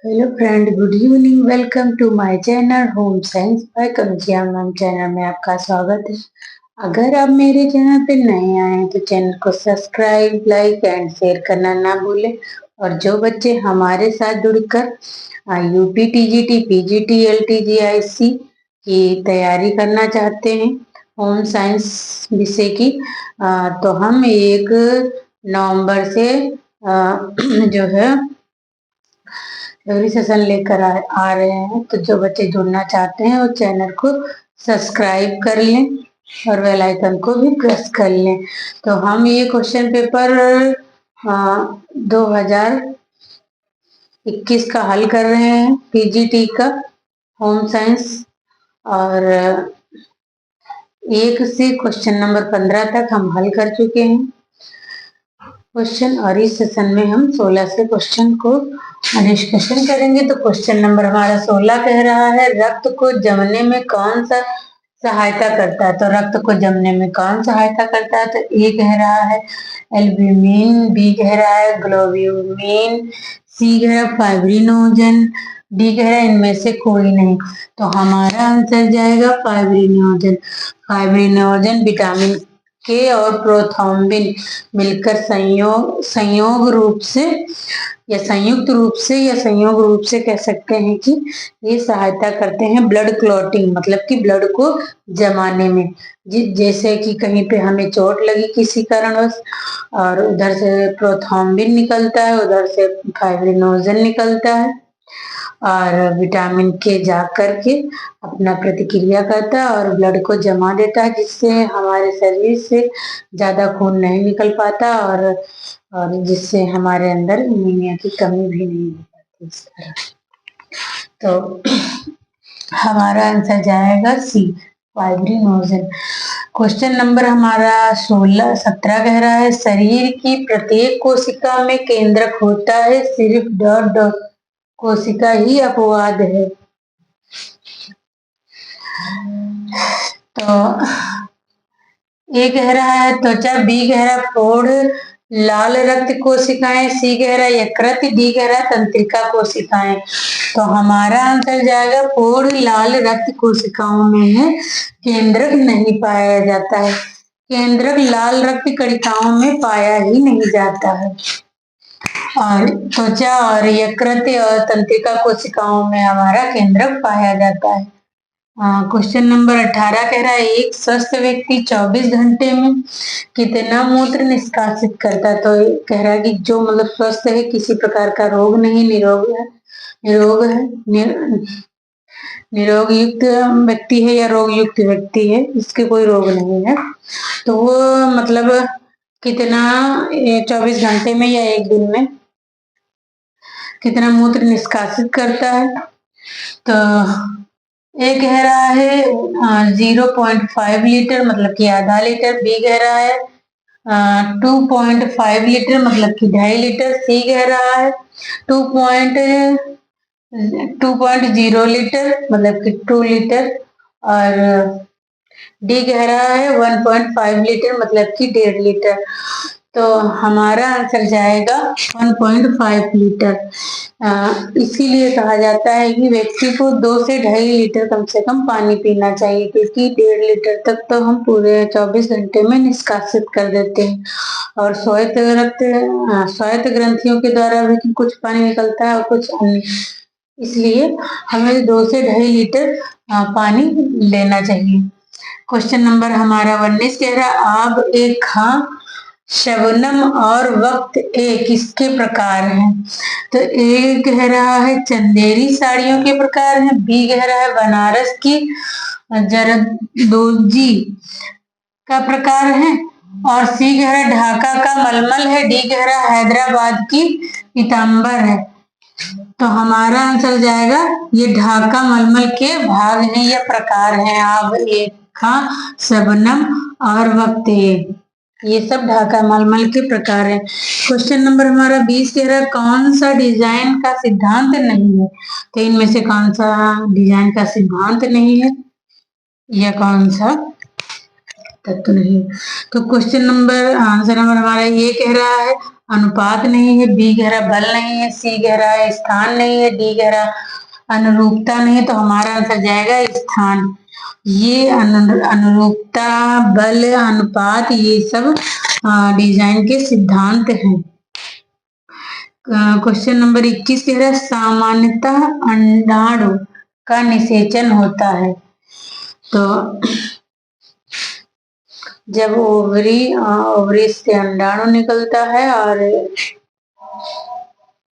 Hello friend, good evening. Welcome to my channel home science by Kanujia ma'am. Channel में आपका स्वागत है। अगर आप मेरे चैनल पे नए आए हैं तो चैनल को सब्सक्राइब, लाइक एंड शेयर करना ना भूलें। और जो बच्चे हमारे साथ जुड़कर यूपी टीजीटी, पीजीटी, एलटीजीआईसी की तैयारी करना चाहते हैं होम साइंस विषय की, तो हम 1 नवंबर से जो है सेशन लेकर आ रहे हैं। तो जो बच्चे जुड़ना चाहते हैं वो चैनल को सब्सक्राइब कर लें और बेल आइकन को भी प्रेस कर लें। तो हम ये क्वेश्चन पेपर 2021 का हल कर रहे हैं, पीजीटी का होम साइंस। और 1 से क्वेश्चन नंबर 15 तक हम हल कर चुके हैं क्वेश्चन, और इस सेशन में हम 16 से क्वेश्चन को डिस्कशन करेंगे। तो क्वेश्चन नंबर हमारा 16 कह रहा है, रक्त को जमने में कौन सा सहायता करता है। तो रक्त को जमने में कौन सहायता करता है? तो ए कह रहा है एल्ब्यूमिन, बी कह रहा है ग्लोब्यूमिन, सी कह रहा है फाइब्रिनोजन, डी कह रहा है इनमें से कोई नहीं। तो हमारा आंसर जाएगा फाइब्रिनोजन। फाइब्रिनोजन विटामिन के और प्रोथ्रोम्बिन मिलकर संयोग रूप से या संयुक्त रूप से या संयोग रूप से कह सकते हैं कि ये सहायता करते हैं ब्लड क्लॉटिंग, मतलब कि ब्लड को जमाने में। जैसे कि कहीं पे हमें चोट लगी किसी कारणवश और उधर से प्रोथ्रोम्बिन निकलता है, उधर से फाइब्रिनोजन निकलता है, और विटामिन के जा करके अपना प्रतिक्रिया करता है और ब्लड को जमा देता है, जिससे हमारे शरीर से ज्यादा खून नहीं निकल पाता और जिससे हमारे अंदर एनीमिया की कमी भी नहीं हो पाती इस तरह। तो हमारा आंसर जाएगा सी, फाइब्रिनोजन। क्वेश्चन नंबर हमारा 17 कह रहा है, शरीर की प्रत्येक कोशिका में केंद्रक होता है, सिर्फ डॉट डॉट कोशिका ही अपवाद है। तो ए कह रहा है त्वचा, बी कह रहा है प्रौढ़ लाल रक्त कोशिकाएं, सी कह रहा है यकृत, डी कह रहा है तंत्रिका कोशिकाएं। तो हमारा आंसर जाएगा प्रौढ़ लाल रक्त कोशिकाओं में है, केंद्रक नहीं पाया जाता है। केंद्रक लाल रक्त कणिकाओं में पाया ही नहीं जाता है, और त्वचा और यकृत और तंत्रिका कोशिकाओं में हमारा केंद्रक पाया जाता है। क्वेश्चन नंबर 18 कह रहा है, एक स्वस्थ व्यक्ति 24 घंटे में कितना मूत्र निष्कासित करता है। तो कह रहा है कि जो मतलब स्वस्थ है, किसी प्रकार का रोग नहीं, निरोग युक्त व्यक्ति है या रोग युक्त व्यक्ति है, इसके कोई रोग नहीं है, तो वो मतलब कितना 24 घंटे में या एक दिन में कितना मूत्र निष्कासित करता है। तो ए कह रहा है 0.5 लीटर, मतलब कि आधा लीटर। बी कह रहा है 2.5 लीटर, मतलब कि 2.5 लीटर। सी कह रहा है 2.0 लीटर, मतलब कि 2 लीटर। और डी कह रहा है 1.5 लीटर, मतलब कि 1.5 लीटर। तो हमारा आंसर जाएगा 1.5 लीटर। इसीलिए कहा जाता है कि व्यक्ति को 2 से 2.5 लीटर कम से कम पानी पीना चाहिए, क्योंकि 1.5 लीटर तक तो हम पूरे 24 घंटे में निष्कासित कर देते हैं। और श्वेत ग्रंथियों के द्वारा भी कुछ पानी निकलता है और कुछ अन्य, इसलिए हमें 2 से 2.5 लीटर पानी लेना चाहिए। क्वेश्चन नंबर हमारा 19 कह रहा है, आब एक खां, शबनम और वक्त ए किसके प्रकार हैं। तो ए कह रहा है चंदेरी साड़ियों के प्रकार हैं, बी कह रहा है बनारस की जरदोजी का प्रकार है, और सी कह रहा है ढाका का मलमल है, डी कह रहा है हैदराबाद की पीताम्बर है। तो हमारा आंसर जाएगा ये ढाका मलमल के भाग हैं या प्रकार हैं। आब एक खां, शबनम और वक्त ए, ये सब ढाका मलमल के प्रकार हैं। क्वेश्चन नंबर हमारा 20 कह रहा है, कौन सा डिजाइन का सिद्धांत नहीं है। तो इनमें से कौन सा डिजाइन का सिद्धांत नहीं है या कौन सा। तत्व नहीं। तो क्वेश्चन नंबर आंसर नंबर हमारा ये कह रहा है अनुपात नहीं है, बी कह रहा बल नहीं है, सी कह रहा है स्थान नहीं है, डी कह रहा अनुरूपता नहीं है। तो हमारा आंसर जाएगा स्थान। ये अनुरूपता, बल, अनुपात ये सब डिजाइन के सिद्धांत हैं। क्वेश्चन नंबर 21 कह रहा है सामान्यतः अंडाणु का निषेचन होता है। तो जब ओवरी से अंडाणु निकलता है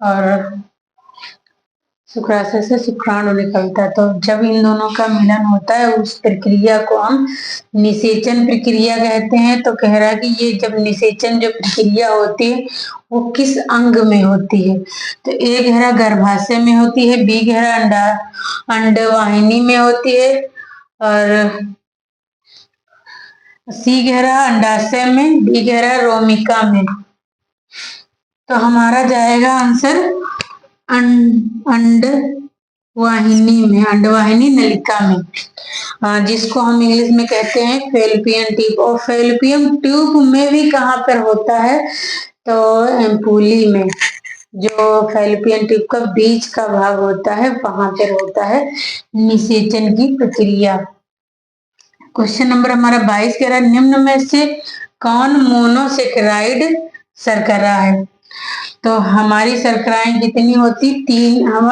और शुक्राशय से शुक्राणु निकलता है, तो जब इन दोनों का मिलन होता है उस प्रक्रिया को हम निषेचन प्रक्रिया कहते हैं। तो कह रहा है कि ये जब निषेचन जो प्रक्रिया होती है वो किस अंग में होती है। तो ए कह रहा गर्भाशय में होती है, बी कह रहा अंडवाहिनी में होती है, और सी कह रहा अंडाशय में, डी कह रहा रोमिका में। तो हमारा जाएगा आंसर अंडवाहिनी में, अंडवाहिनी नलिका में, जिसको हम इंग्लिश में कहते हैं फेलोपियन ट्यूब। और फेलोपियन ट्यूब में भी कहाँ पर होता है, तो एम्पूली में, जो फेलोपियन ट्यूब का बीच का भाग होता है वहां पर होता है निषेचन की प्रक्रिया। क्वेश्चन नंबर हमारा 22 कह रहा है निम्न में से कौन मोनोसेकेराइड शर्करा है। तो हमारी शर्कराएं कितनी होती, तीन, हम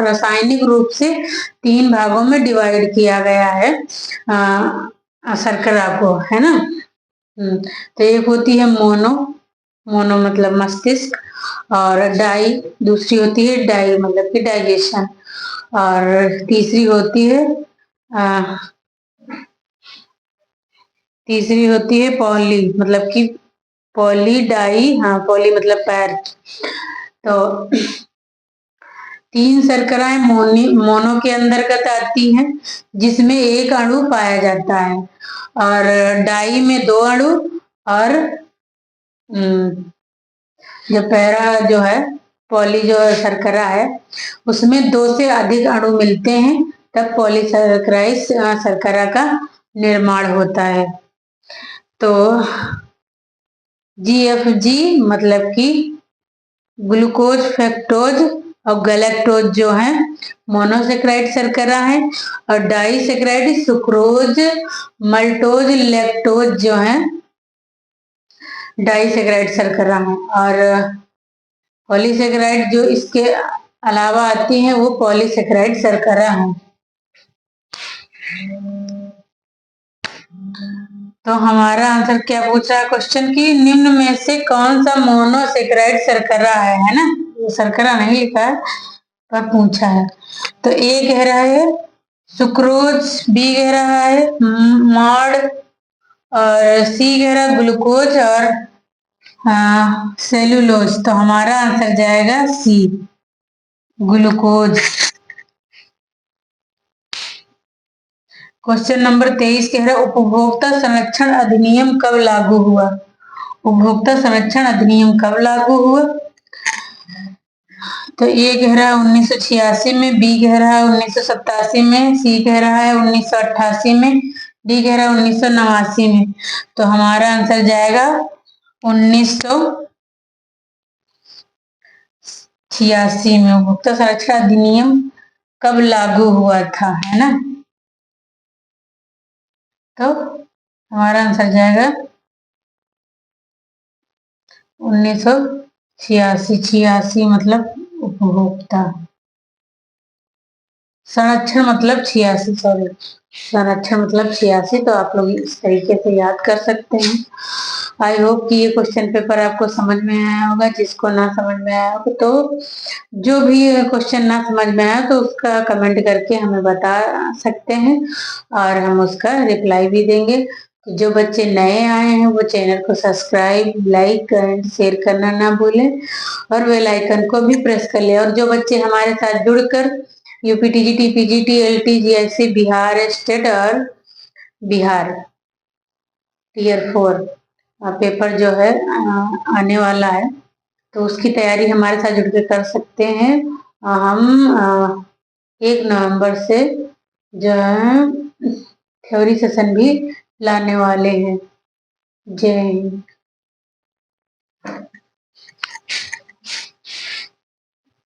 रासायनिक रूप से 3 भागों में डिवाइड किया गया है शर्करा को, है ना। तो एक होती है मोनो मतलब मस्तिष्क, और डाई दूसरी होती है डाई मतलब कि डाइजेशन, और तीसरी होती है पॉली मतलब कि पॉली डाई, पॉली मतलब पैर। तो 3 शर्कराएं मोनो के अंतर्गत आती हैं जिसमें एक अणु पाया जाता है, और डाई में 2 अणु, और जो पैरा जो है पॉली जो शर्करा है उसमें 2 से अधिक अणु मिलते हैं, तब पॉलीसैकेराइड शर्करा का निर्माण होता है। तो GFG मतलब कि ग्लूकोज, फ्रक्टोज और गैलेक्टोज जो है मोनोसेकेराइड शर्करा है, और डाइसेकेराइड सुक्रोज, मल्टोज, लैक्टोज जो है डाइसेकेराइड शर्करा है, और पॉलीसेकेराइड जो इसके अलावा आती है वो पॉलीसेकेराइड शर्करा है। तो हमारा आंसर क्या पूछा है क्वेश्चन की, निम्न में से कौन सा मोनोसेकेराइड शर्करा है ना, शर्करा नहीं लिखा है पर पूछा है। तो ए कह रहा है सुक्रोज, बी कह रहा है मॉड, और सी कह रहा है ग्लूकोज, और सेलुलोज। तो हमारा आंसर जाएगा सी ग्लूकोज। क्वेश्चन नंबर 23 कह रहा है उपभोक्ता संरक्षण अधिनियम कब लागू हुआ। उपभोक्ता संरक्षण अधिनियम कब लागू हुआ। तो ए कह रहा है 1986 में, बी कह रहा है 1987 में, सी कह रहा है 1988 में, डी कह रहा है 1989 में। तो हमारा आंसर जाएगा 1986 में। उपभोक्ता संरक्षण अधिनियम कब लागू हुआ था, है ना। तो हमारा आंसर जाएगा 1986 मतलब उपभोक्ता संरक्षण मतलब 86, सॉरी संरक्षण मतलब 86। तो आप लोग इस तरीके से याद कर सकते हैं। आई होप कि ये क्वेश्चन पेपर आपको समझ में आया होगा। जिसको ना समझ में आया होगा तो जो भी क्वेश्चन ना समझ में आया तो उसका कमेंट करके हमें बता सकते हैं और हम उसका रिप्लाई भी देंगे। जो बच्चे नए आए हैं वो चैनल को सब्सक्राइब, लाइक एंड शेयर करना ना भूलें, और बेल आइकन को भी प्रेस कर ले। और जो बच्चे हमारे साथ जुड़कर यूपीटीजीटी, पीजीटी, एलटीजी ऐसे बिहार स्टेट और बिहार टियर 4 पेपर जो है आने वाला है, तो उसकी तैयारी हमारे साथ जुड़ के कर सकते हैं। हम 1 नवंबर से जो है थ्योरी सेशन भी लाने वाले हैं। जय हिंद।